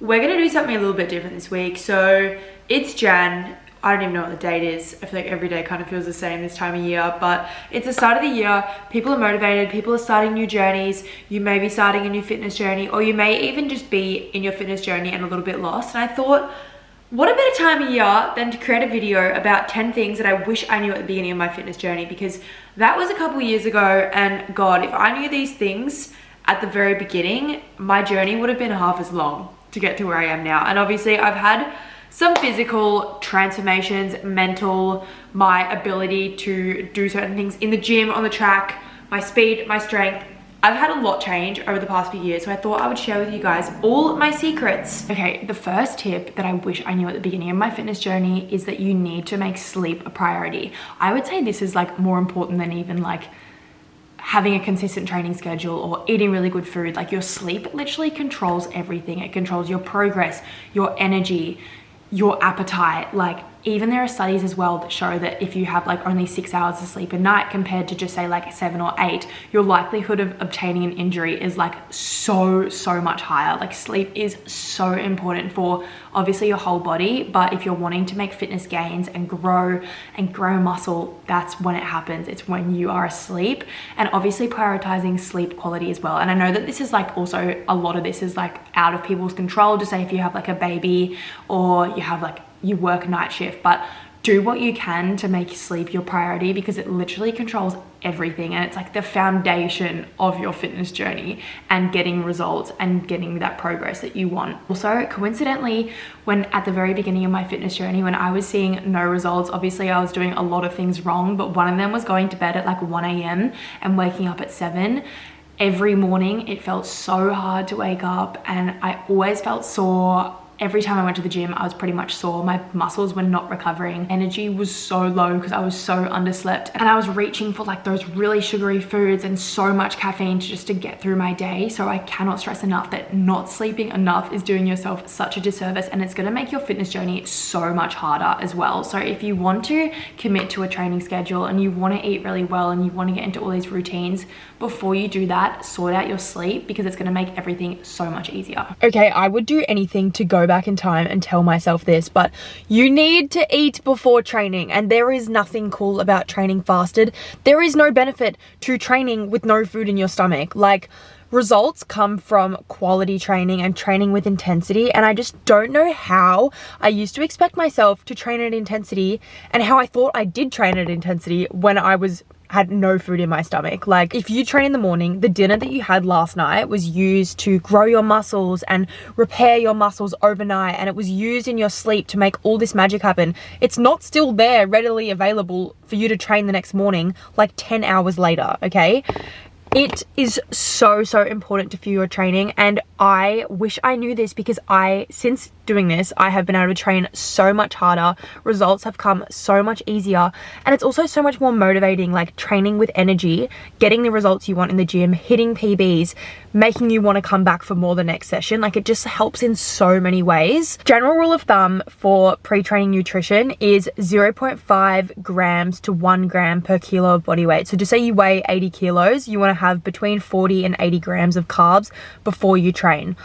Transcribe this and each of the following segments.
We're gonna do something a little bit different this week. So it's Jan. I don't even know what the date is. I feel like every day kind of feels the same this time of year, but it's the start of the year. People are motivated, people are starting new journeys. You may be starting a new fitness journey, or you may even just be in your fitness journey and a little bit lost. And I thought, what a better time of year than to create a video about 10 things that I wish I knew at the beginning of my fitness journey, because that was a couple years ago, and God, if I knew these things at the very beginning, my journey would have been half as long to get to where I am now. And obviously I've had some physical transformations, mental, my ability to do certain things in the gym, on the track, my speed, my strength. I've had a lot change over the past few years, so I thought I would share with you guys all my secrets. Okay, the first tip that I wish I knew at the beginning of my fitness journey is that you need to make sleep a priority. I would say this is like more important than even like having a consistent training schedule or eating really good food. Like, your sleep literally controls everything. It controls your progress, your energy, your appetite. Like, even there are studies as well that show that if you have like only 6 hours of sleep a night compared to just say like 7 or 8, your likelihood of obtaining an injury is like so much higher. Like, sleep is so important for obviously your whole body, but if you're wanting to make fitness gains and grow muscle, that's when it happens. It's when you are asleep. And obviously prioritizing sleep quality as well. And I know that this is like also, a lot of this is like out of people's control, to say if you have like a baby or you have like, you work night shift, but do what you can to make sleep your priority, because it literally controls everything, and it's like the foundation of your fitness journey and getting results and getting that progress that you want. Also, coincidentally, when at the very beginning of my fitness journey, when I was seeing no results, obviously I was doing a lot of things wrong, but one of them was going to bed at like 1 a.m. and waking up at 7. Every morning it felt so hard to wake up, and I always felt sore. Every time I went to the gym, I was pretty much sore. My muscles were not recovering. Energy was so low because I was so underslept. And I was reaching for like those really sugary foods and so much caffeine just to get through my day. So I cannot stress enough that not sleeping enough is doing yourself such a disservice, and it's gonna make your fitness journey so much harder as well. So if you want to commit to a training schedule and you wanna eat really well and you wanna get into all these routines, before you do that, sort out your sleep, because it's gonna make everything so much easier. Okay, I would do anything to go back in time and tell myself this, but you need to eat before training, and there is nothing cool about training fasted. There is no benefit to training with no food in your stomach. Like, results come from quality training and training with intensity, and I just don't know how I used to expect myself to train at intensity, and how I thought I did train at intensity when I had no food in my stomach. Like, if you train in the morning, the dinner that you had last night was used to grow your muscles and repair your muscles overnight, and it was used in your sleep to make all this magic happen. It's not still there readily available for you to train the next morning like 10 hours later, okay? It is so important to fuel your training, and I wish I knew this, because since doing this, I have been able to train so much harder. Results have come so much easier, and it's also so much more motivating, like training with energy, getting the results you want in the gym, hitting PBs, making you want to come back for more the next session. Like, it just helps in so many ways. General rule of thumb for pre-training nutrition is 0.5 grams to 1 gram per kilo of body weight. So just say you weigh 80 kilos, you want to have between 40 and 80 grams of carbs before you train.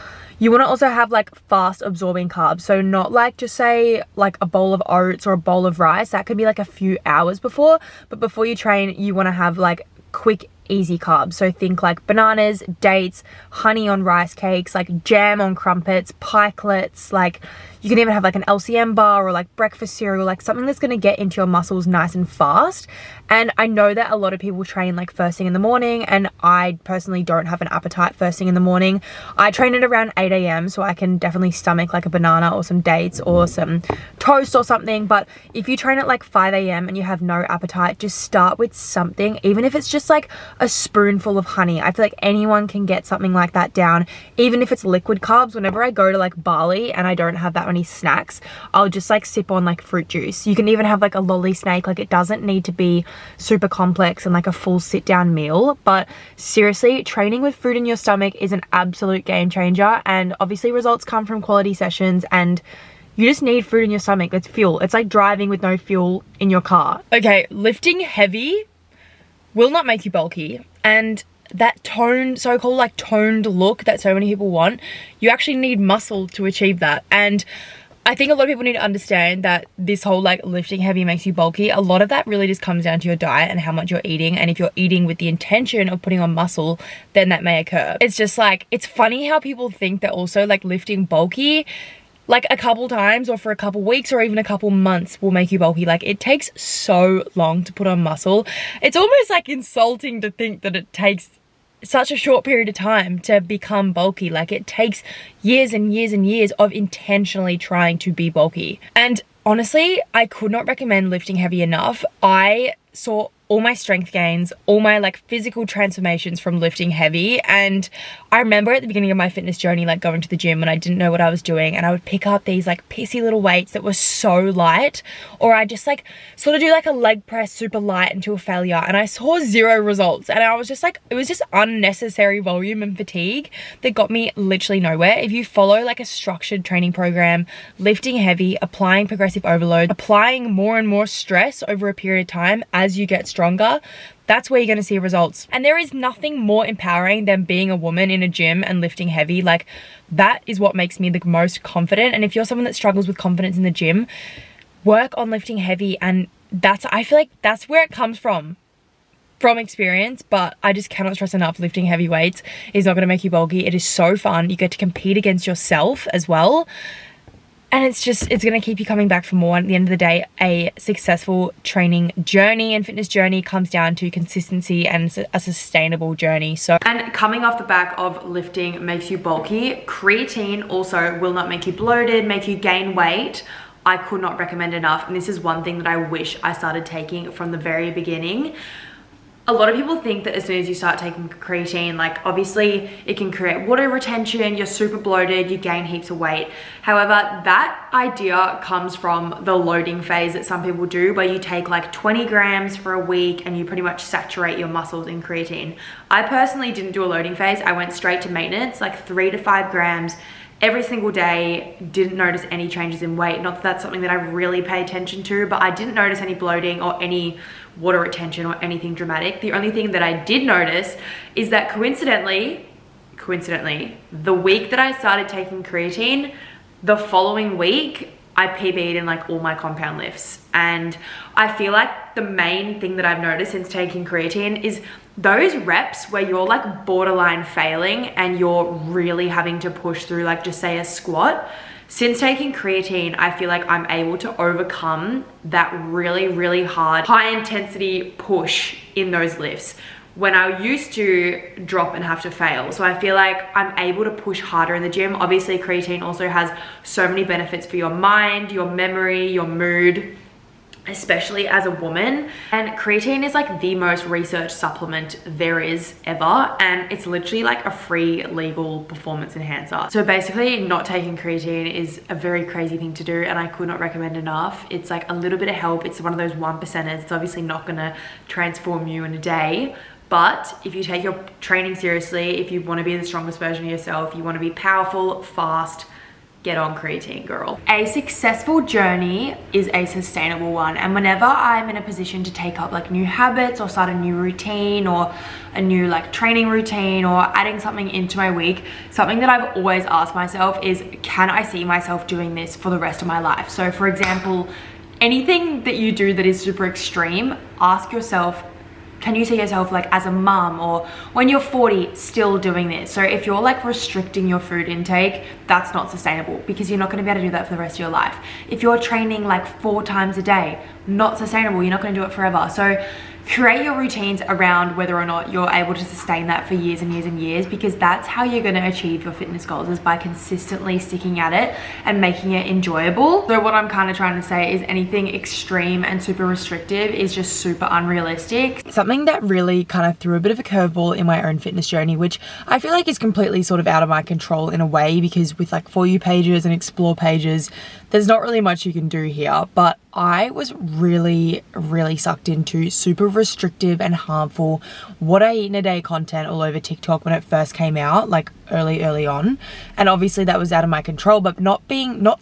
You want to also have like fast absorbing carbs, so not like just say like a bowl of oats or a bowl of rice. That could be like a few hours before, but before you train you want to have like quick easy carbs. So think like bananas, dates, honey on rice cakes, like jam on crumpets, pikelets. Like, you can even have like an LCM bar or like breakfast cereal, like something that's going to get into your muscles nice and fast. And I know that a lot of people train like first thing in the morning, and I personally don't have an appetite first thing in the morning. I train at around 8 a.m. so I can definitely stomach like a banana or some dates or some toast or something. But if you train at like 5 a.m. and you have no appetite, just start with something, even if it's just like a spoonful of honey. I feel like anyone can get something like that down, even if it's liquid carbs. Whenever I go to like Bali and I don't have that many snacks, I'll just like sip on like fruit juice. You can even have like a lolly snake. Like, it doesn't need to be super complex and like a full sit down meal. But seriously, training with food in your stomach is an absolute game changer, and obviously results come from quality sessions, and you just need food in your stomach. It's fuel. It's like driving with no fuel in your car. Okay, lifting heavy will not make you bulky, and that toned, so-called like toned look that so many people want, you actually need muscle to achieve that. And I think a lot of people need to understand that this whole like lifting heavy makes you bulky. A lot of that really just comes down to your diet and how much you're eating. And if you're eating with the intention of putting on muscle, then that may occur. It's just like, it's funny how people think that also like lifting bulky like a couple times or for a couple weeks or even a couple months will make you bulky. Like, it takes so long to put on muscle. It's almost like insulting to think that it takes such a short period of time to become bulky. Like, it takes years and years and years of intentionally trying to be bulky. And honestly, I could not recommend lifting heavy enough. I saw all my strength gains, all my like physical transformations from lifting heavy. And I remember at the beginning of my fitness journey, like going to the gym when I didn't know what I was doing, and I would pick up these like pissy little weights that were so light, or I just like sort of do like a leg press super light until failure, and I saw zero results. And I was just like, it was just unnecessary volume and fatigue that got me literally nowhere. If you follow like a structured training program, lifting heavy, applying progressive overload, applying more and more stress over a period of time as you get stronger, that's where you're going to see results. And there is nothing more empowering than being a woman in a gym and lifting heavy. Like, that is what makes me the most confident. And if you're someone that struggles with confidence in the gym, work on lifting heavy. And I feel like that's where it comes from experience. But I just cannot stress enough, lifting heavy weights is not going to make you bulky. It is so fun. You get to compete against yourself as well. And it's going to keep you coming back for more. At the end of the day, a successful training journey and fitness journey comes down to consistency and a sustainable journey. And coming off the back of lifting makes you bulky, creatine also will not make you bloated, make you gain weight. I could not recommend enough. And this is one thing that I wish I started taking from the very beginning. A lot of people think that as soon as you start taking creatine, like obviously it can create water retention, you're super bloated, you gain heaps of weight. However, that idea comes from the loading phase that some people do, where you take like 20 grams for a week and you pretty much saturate your muscles in creatine. I personally didn't do a loading phase. I went straight to maintenance, like 3 to 5 grams every single day. Didn't notice any changes in weight. Not that that's something that I really pay attention to, but I didn't notice any bloating or any water retention or anything dramatic. The only thing that I did notice is that coincidentally, the week that I started taking creatine, the following week, I PB'd in like all my compound lifts. And I feel like the main thing that I've noticed since taking creatine is those reps where you're like borderline failing and you're really having to push through, like just say a squat. Since taking creatine, I feel like I'm able to overcome that really, really hard, high intensity push in those lifts when I used to drop and have to fail. So I feel like I'm able to push harder in the gym. Obviously, creatine also has so many benefits for your mind, your memory, your mood, especially as a woman. And creatine is like the most researched supplement there is ever, and it's literally like a free legal performance enhancer. So basically, not taking creatine is a very crazy thing to do, and I could not recommend enough. It's like a little bit of help. It's one of those 1%ers. It's obviously not gonna transform you in a day, but if you take your training seriously, if you want to be the strongest version of yourself, you want to be powerful, fast, get on creatine, girl. A successful journey is a sustainable one. And whenever I'm in a position to take up like new habits or start a new routine or a new like training routine or adding something into my week, something that I've always asked myself is, can I see myself doing this for the rest of my life? So for example, anything that you do that is super extreme, ask yourself, can you see yourself like as a mum or when you're 40 still doing this? So if you're like restricting your food intake, that's not sustainable because you're not going to be able to do that for the rest of your life. If you're training like 4 times a day, not sustainable. You're not going to do it forever. So create your routines around whether or not you're able to sustain that for years and years and years, because that's how you're going to achieve your fitness goals, is by consistently sticking at it and making it enjoyable. So what I'm kind of trying to say is anything extreme and super restrictive is just super unrealistic. Something that really kind of threw a bit of a curveball in my own fitness journey, which I feel like is completely sort of out of my control in a way, because with like For You pages and Explore pages, there's not really much you can do here, but I was really sucked into super restrictive and harmful what I eat in a day content all over TikTok when it first came out, like early on. And obviously that was out of my control, but not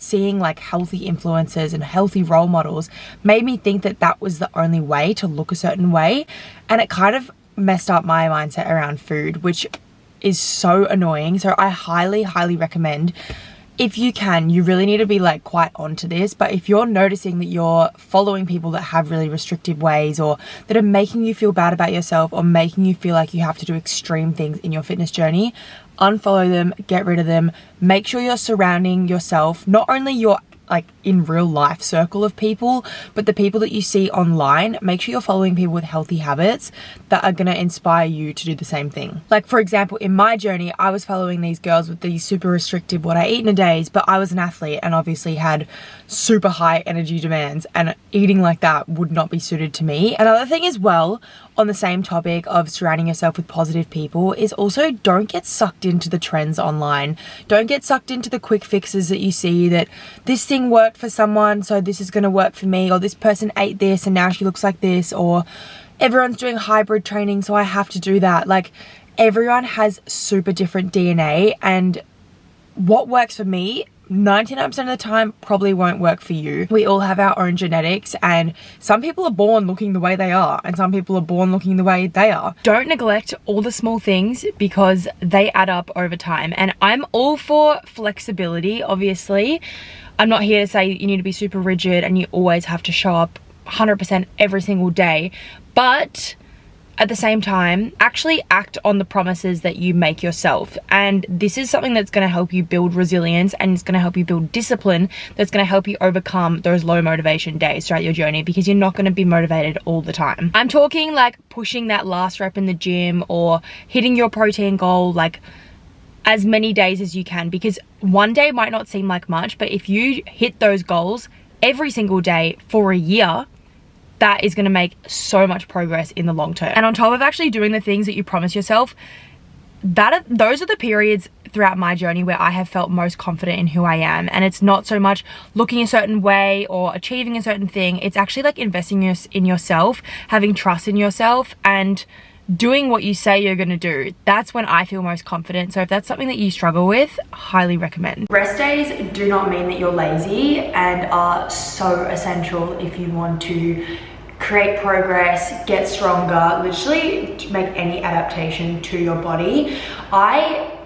seeing like healthy influencers and healthy role models made me think that that was the only way to look a certain way. And it kind of messed up my mindset around food, which is so annoying. So I highly recommend, if you can, you really need to be like quite onto this, but if you're noticing that you're following people that have really restrictive ways, or that are making you feel bad about yourself, or making you feel like you have to do extreme things in your fitness journey, unfollow them, get rid of them. Make sure you're surrounding yourself, not only your like in real life circle of people, but the people that you see online. Make sure you're following people with healthy habits that are going to inspire you to do the same thing. Like, for example, in my journey, I was following these girls with these super restrictive what I eat in a days, but I was an athlete and obviously had super high energy demands, and eating like that would not be suited to me. Another thing as well, on the same topic of surrounding yourself with positive people, is also don't get sucked into the trends online. Don't get sucked into the quick fixes that you see, that this thing worked for someone, so this is going to work for me, or this person ate this and now she looks like this, or everyone's doing hybrid training so I have to do that. Like, everyone has super different DNA, and what works for me 99% of the time probably won't work for you. We all have our own genetics, and some people are born looking the way they are and some people are born looking the way they are. Don't neglect all the small things, because they add up over time. And I'm all for flexibility, obviously. I'm not here to say you need to be super rigid and you always have to show up 100% every single day, but at the same time, actually act on the promises that you make yourself. And this is something that's going to help you build resilience, and it's going to help you build discipline, that's going to help you overcome those low motivation days throughout your journey, because you're not going to be motivated all the time. I'm talking like pushing that last rep in the gym, or hitting your protein goal like as many days as you can, because one day might not seem like much, but if you hit those goals every single day for a year, that is going to make so much progress in the long term. And on top of actually doing the things that you promise yourself, those are the periods throughout my journey where I have felt most confident in who I am. And it's not so much looking a certain way or achieving a certain thing. It's actually like investing in yourself, having trust in yourself, and doing what you say you're going to do. That's when I feel most confident. So if that's something that you struggle with, highly recommend. Rest days do not mean that you're lazy, and are so essential if you want to create progress, get stronger, literally make any adaptation to your body. I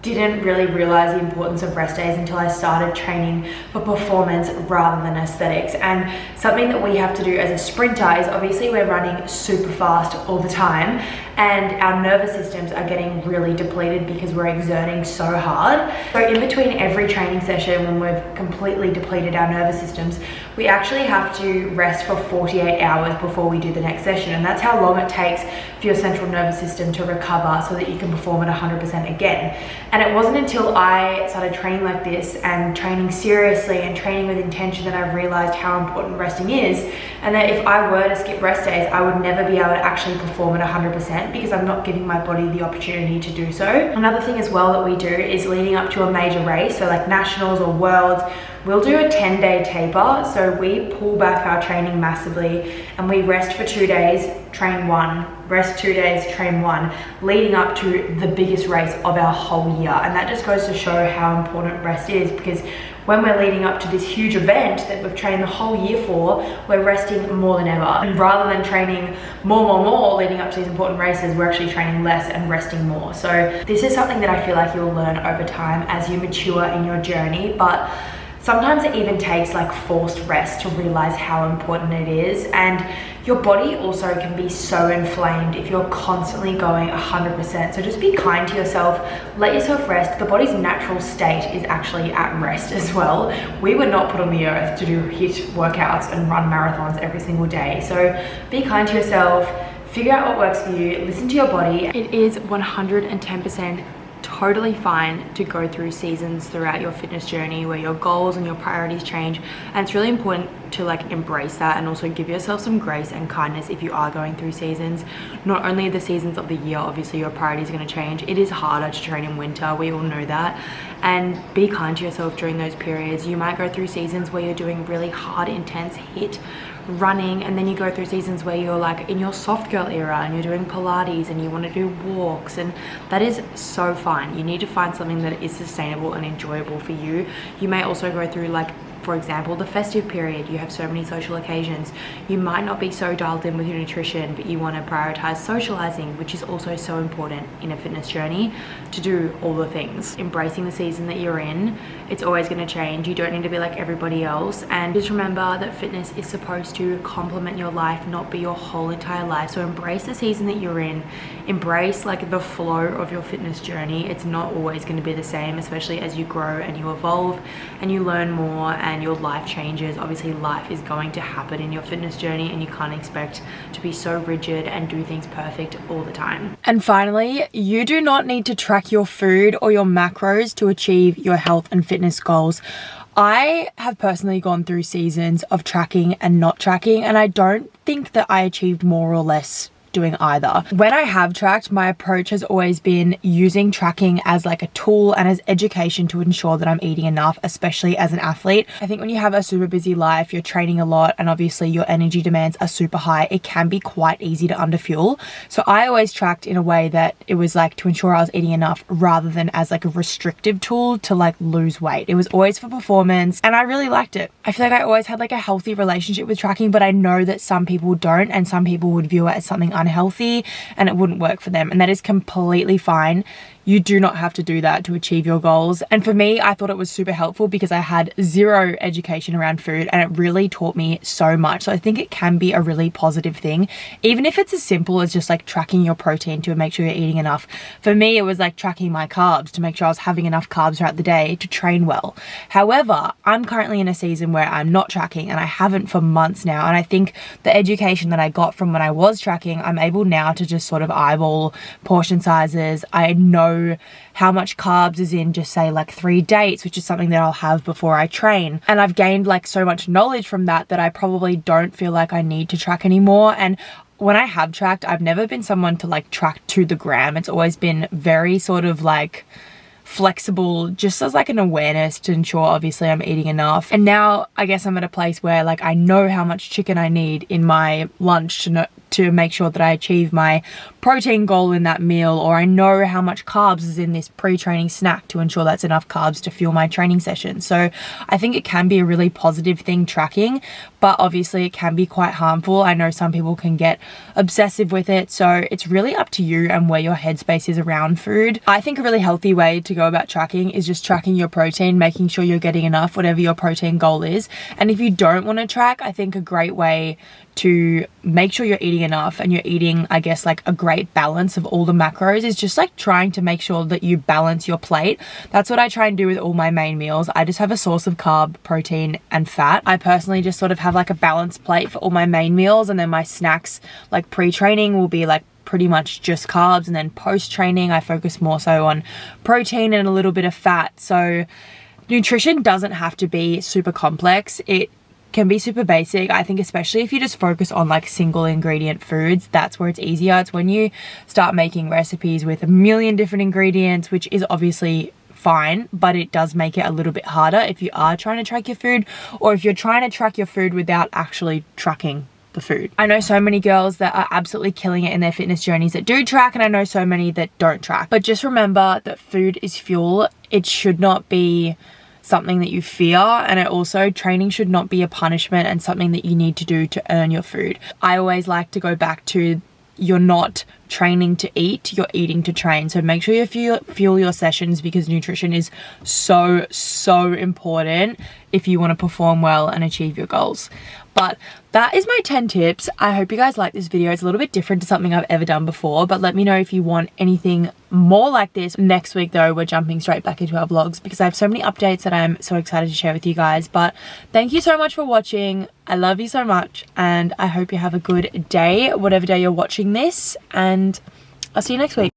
didn't really realize the importance of rest days until I started training for performance rather than aesthetics. And something that we have to do as a sprinter is, obviously we're running super fast all the time, and our nervous systems are getting really depleted because we're exerting so hard. So in between every training session, when we've completely depleted our nervous systems, we actually have to rest for 48 hours before we do the next session. And that's how long it takes for your central nervous system to recover so that you can perform at 100% again. And it wasn't until I started training like this, and training seriously and training with intention, that I realized how important resting is, and that if I were to skip rest days, I would never be able to actually perform at 100%, because I'm not giving my body the opportunity to do so. Another thing as well that we do is, leading up to a major race, so like nationals or worlds, we'll do a 10-day taper. So we pull back our training massively, and we rest for 2 days, train 1, rest 2 days, train 1, leading up to the biggest race of our whole year. And that just goes to show how important rest is, because when we're leading up to this huge event that we've trained the whole year for, we're resting more than ever. And rather than training more leading up to these important races, we're actually training less and resting more. So this is something that I feel like you'll learn over time as you mature in your journey, but sometimes it even takes like forced rest to realize how important it is. And your body also can be so inflamed if you're constantly going 100%. So just be kind to yourself, let yourself rest. The body's natural state is actually at rest as well. We were not put on the earth to do HIIT workouts and run marathons every single day. So be kind to yourself, figure out what works for you, listen to your body. It is 110% totally fine to go through seasons throughout your fitness journey where your goals and your priorities change, and it's really important to like embrace that, and also give yourself some grace and kindness if you are going through seasons. Not only the seasons of the year, obviously your priorities are going to change. It is harder to train in winter, we all know that, and be kind to yourself during those periods. You might go through seasons where you're doing really hard, intense HIIT running, and then you go through seasons where you're like in your soft girl era and you're doing Pilates and you want to do walks, and that is so fine. You need to find something that is sustainable and enjoyable for you. You may also go through like for example, the festive period, you have so many social occasions. You might not be so dialed in with your nutrition, but you want to prioritize socializing, which is also so important in a fitness journey, to do all the things. Embracing the season that you're in. It's always going to change. You don't need to be like everybody else. And just remember that fitness is supposed to complement your life, not be your whole entire life. So embrace the season that you're in. Embrace like the flow of your fitness journey. It's not always going to be the same, especially as you grow and you evolve and you learn more and your life changes. Obviously life is going to happen in your fitness journey, and you can't expect to be so rigid and do things perfect all the time. And finally, you do not need to track your food or your macros to achieve your health and fitness goals. I have personally gone through seasons of tracking and not tracking, and I don't think that I achieved more or less doing either. When I have tracked, my approach has always been using tracking as like a tool and as education to ensure that I'm eating enough, especially as an athlete. I think when you have a super busy life, you're training a lot, and obviously your energy demands are super high, it can be quite easy to underfuel. So I always tracked in a way that it was like to ensure I was eating enough rather than as like a restrictive tool to like lose weight. It was always for performance, and I really liked it. I feel like I always had like a healthy relationship with tracking, but I know that some people don't, and some people would view it as something unhealthy and it wouldn't work for them, and that is completely fine. You do not have to do that to achieve your goals. And for me, I thought it was super helpful because I had zero education around food, and it really taught me so much. So I think it can be a really positive thing, even if it's as simple as just like tracking your protein to make sure you're eating enough. For me, it was like tracking my carbs to make sure I was having enough carbs throughout the day to train well. However, I'm currently in a season where I'm not tracking, and I haven't for months now. And I think the education that I got from when I was tracking, I'm able now to just sort of eyeball portion sizes. I know how much carbs is in just say like 3 dates, which is something that I'll have before I train. And I've gained like so much knowledge from that I probably don't feel like I need to track anymore. And when I have tracked, I've never been someone to like track to the gram. It's always been very sort of like flexible, just as like an awareness to ensure obviously I'm eating enough. And now I guess I'm at a place where like I know how much chicken I need in my lunch to make sure that I achieve my protein goal in that meal, or I know how much carbs is in this pre-training snack to ensure that's enough carbs to fuel my training session. So I think it can be a really positive thing, tracking, but obviously it can be quite harmful. I know some people can get obsessive with it, so it's really up to you and where your headspace is around food. I think a really healthy way to go about tracking is just tracking your protein, making sure you're getting enough, whatever your protein goal is. And if you don't want to track, I think a great way to make sure you're eating enough and you're eating, I guess, like a great balance of all the macros is just like trying to make sure that you balance your plate. That's what I try and do with all my main meals. I just have a source of carb, protein, and fat. I personally just sort of have like a balanced plate for all my main meals, and then my snacks like pre-training will be like pretty much just carbs, and then post-training I focus more so on protein and a little bit of fat. So nutrition doesn't have to be super complex. It can be super basic. I think especially if you just focus on like single ingredient foods, that's where it's easier. It's when you start making recipes with a million different ingredients, which is obviously fine, but it does make it a little bit harder if you are trying to track your food, or if you're trying to track your food without actually tracking the food. I know so many girls that are absolutely killing it in their fitness journeys that do track, and I know so many that don't track. But just remember that food is fuel. It should not be something that you fear, and it also, training should not be a punishment and something that you need to do to earn your food. I always like to go back to, you're not training to eat, you're eating to train. So make sure you fuel your sessions, because nutrition is so important if you want to perform well and achieve your goals. But that is my 10 tips. I hope you guys like this video. It's a little bit different to something I've ever done before, but let me know if you want anything more like this. Next week though, we're jumping straight back into our vlogs because I have so many updates that I'm so excited to share with you guys. But thank you so much for watching. I love you so much, and I hope you have a good day, whatever day you're watching this, and I'll see you next week.